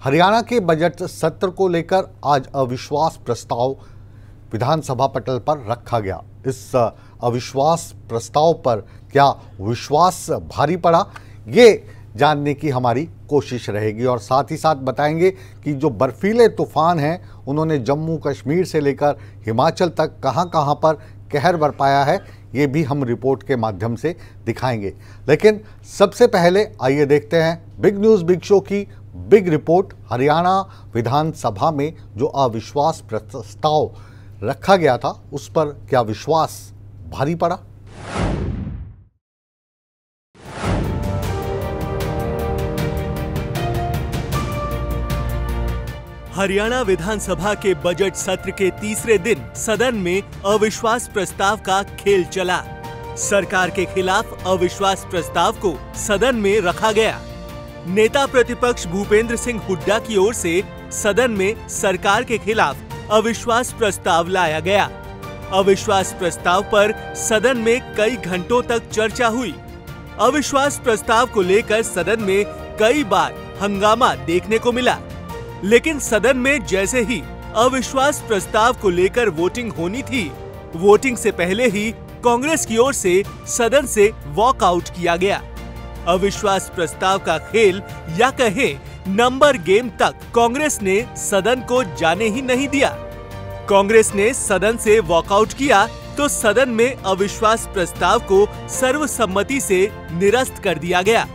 हरियाणा के बजट सत्र को लेकर आज अविश्वास प्रस्ताव विधानसभा पटल पर रखा गया। इस अविश्वास प्रस्ताव पर क्या विश्वास भारी पड़ा, ये जानने की हमारी कोशिश रहेगी और साथ ही साथ बताएंगे कि जो बर्फीले तूफान हैं उन्होंने जम्मू कश्मीर से लेकर हिमाचल तक कहां पर कहर बरपाया है, ये भी हम रिपोर्ट के माध्यम से दिखाएंगे। लेकिन सबसे पहले आइए देखते हैं बिग न्यूज़ बिग शो की बिग रिपोर्ट। हरियाणा विधानसभा में जो अविश्वास प्रस्ताव रखा गया था उस पर क्या विश्वास भारी पड़ा। हरियाणा विधानसभा के बजट सत्र के तीसरे दिन सदन में अविश्वास प्रस्ताव का खेल चला। सरकार के खिलाफ अविश्वास प्रस्ताव को सदन में रखा गया। नेता प्रतिपक्ष भूपेंद्र सिंह हुड्डा की ओर से सदन में सरकार के खिलाफ अविश्वास प्रस्ताव लाया गया। अविश्वास प्रस्ताव पर सदन में कई घंटों तक चर्चा हुई। अविश्वास प्रस्ताव को लेकर सदन में कई बार हंगामा देखने को मिला, लेकिन सदन में जैसे ही अविश्वास प्रस्ताव को लेकर वोटिंग होनी थी, वोटिंग से पहले ही कांग्रेस की ओर से सदन से वॉकआउट किया गया। अविश्वास प्रस्ताव का खेल या कहें नंबर गेम तक कांग्रेस ने सदन को जाने ही नहीं दिया। कांग्रेस ने सदन से वॉकआउट किया तो सदन में अविश्वास प्रस्ताव को सर्वसम्मति से निरस्त कर दिया गया।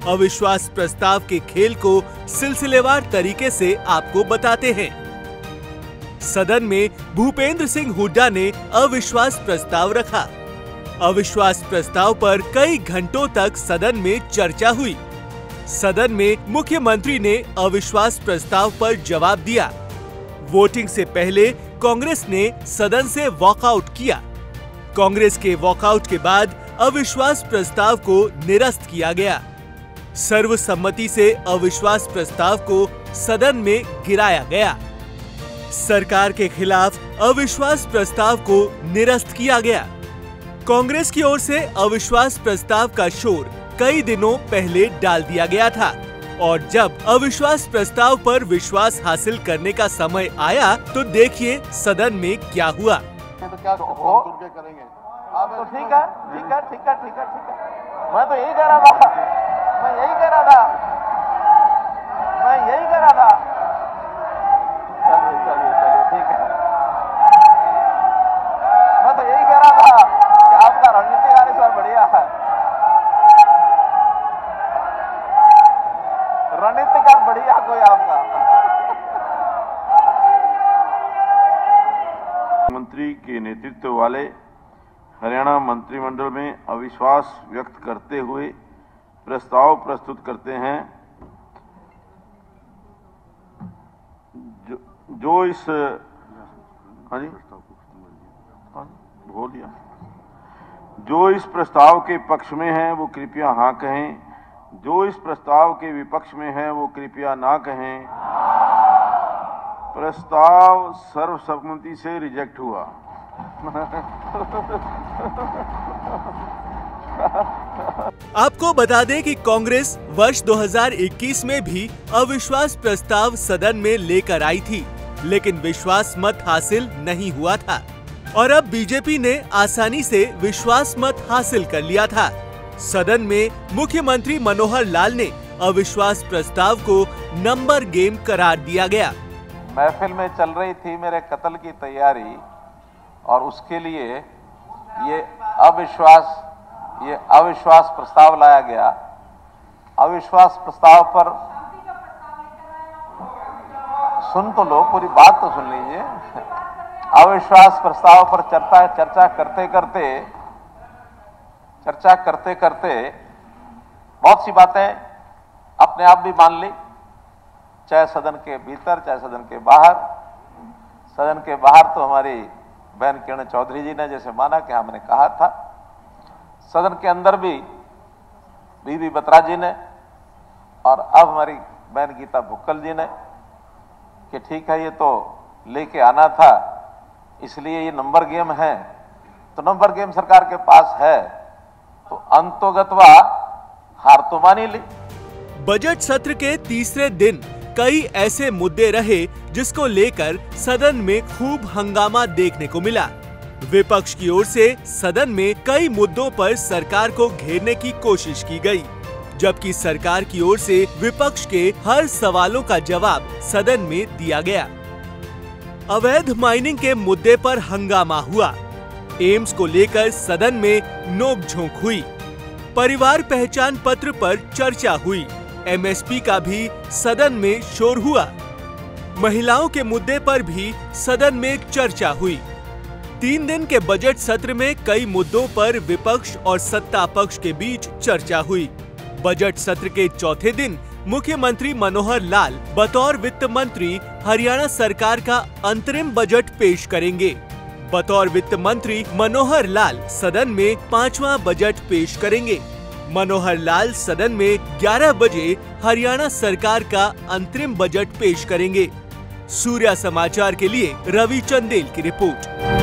अविश्वास प्रस्ताव के खेल को सिलसिलेवार तरीके से आपको बताते हैं। सदन में भूपेंद्र सिंह हुड्डा ने अविश्वास प्रस्ताव रखा। अविश्वास प्रस्ताव पर कई घंटों तक सदन में चर्चा हुई। सदन में मुख्यमंत्री ने अविश्वास प्रस्ताव पर जवाब दिया। वोटिंग से पहले कांग्रेस ने सदन से वॉकआउट किया। कांग्रेस के वॉकआउट के बाद अविश्वास प्रस्ताव को निरस्त किया गया। सर्वसम्मति से अविश्वास प्रस्ताव को सदन में गिराया गया। सरकार के खिलाफ अविश्वास प्रस्ताव को निरस्त किया गया। कांग्रेस की ओर से अविश्वास प्रस्ताव का शोर कई दिनों पहले डाल दिया गया था और जब अविश्वास प्रस्ताव पर विश्वास हासिल करने का समय आया तो देखिए सदन में क्या हुआ। तो क्या करेंगे आप? तो ठीक है। मैं तो यही कह रहा था। मैं यही कह रहा था। चलिए ठीक है। मैं तो यही कह रहा था कि आपका रणनीतिक कार्य सर बढ़िया है। रणनीतिक कार्य बढ़िया कोई आपका। मंत्री के नेतृत्व वाले हरियाणा मंत्रिमंडल में अविश्वास व्यक्त करते हुए प्रस्ताव प्रस्तुत करते हैं जो इस जो इस प्रस्ताव के पक्ष में है वो कृपया हाँ कहें, जो इस प्रस्ताव के विपक्ष में है वो कृपया ना कहें। प्रस्ताव सर्वसम्मति से रिजेक्ट हुआ। आपको बता दें कि कांग्रेस वर्ष 2021 में भी अविश्वास प्रस्ताव सदन में लेकर आई थी, लेकिन विश्वास मत हासिल नहीं हुआ था और अब बीजेपी ने आसानी से विश्वास मत हासिल कर लिया था। सदन में मुख्यमंत्री मनोहर लाल ने अविश्वास प्रस्ताव को नंबर गेम करार दिया गया। महफिल में चल रही थी मेरे कत्ल की तैयारी और उसके लिए ये अविश्वास प्रस्ताव लाया गया। अविश्वास प्रस्ताव पर सुन तो लो, पूरी बात तो सुन लीजिए। अविश्वास प्रस्ताव पर चर्चा करते बहुत सी बातें अपने आप भी मान ली, चाहे सदन के भीतर चाहे सदन के बाहर। सदन के बाहर तो हमारी बहन किरण चौधरी जी ने जैसे माना कि हमने कहा था। सदन के अंदर भी बीबी बत्रा जी ने और अब हमारी बहन गीता भुक्कल जी ने कि ठीक है ये तो लेके आना था, इसलिए ये नंबर गेम है। तो नंबर गेम सरकार के पास है तो अंतोगत्वा हार तो मानी ली। बजट सत्र के तीसरे दिन कई ऐसे मुद्दे रहे जिसको लेकर सदन में खूब हंगामा देखने को मिला। विपक्ष की ओर से सदन में कई मुद्दों पर सरकार को घेरने की कोशिश की गई, जबकि सरकार की ओर से विपक्ष के हर सवालों का जवाब सदन में दिया गया। अवैध माइनिंग के मुद्दे पर हंगामा हुआ। एम्स को लेकर सदन में नोकझोंक हुई। परिवार पहचान पत्र पर चर्चा हुई। एमएसपी का भी सदन में शोर हुआ। महिलाओं के मुद्दे पर भी सदन में चर्चा हुई। 3 दिन के बजट सत्र में कई मुद्दों पर विपक्ष और सत्ता पक्ष के बीच चर्चा हुई। बजट सत्र के चौथे दिन मुख्यमंत्री मनोहर लाल बतौर वित्त मंत्री हरियाणा सरकार का अंतरिम बजट पेश करेंगे। बतौर वित्त मंत्री मनोहर लाल सदन में 5वां बजट पेश करेंगे। मनोहर लाल सदन में 11 बजे हरियाणा सरकार का अंतरिम बजट पेश करेंगे। सूर्या समाचार के लिए रवि चंदेल की रिपोर्ट।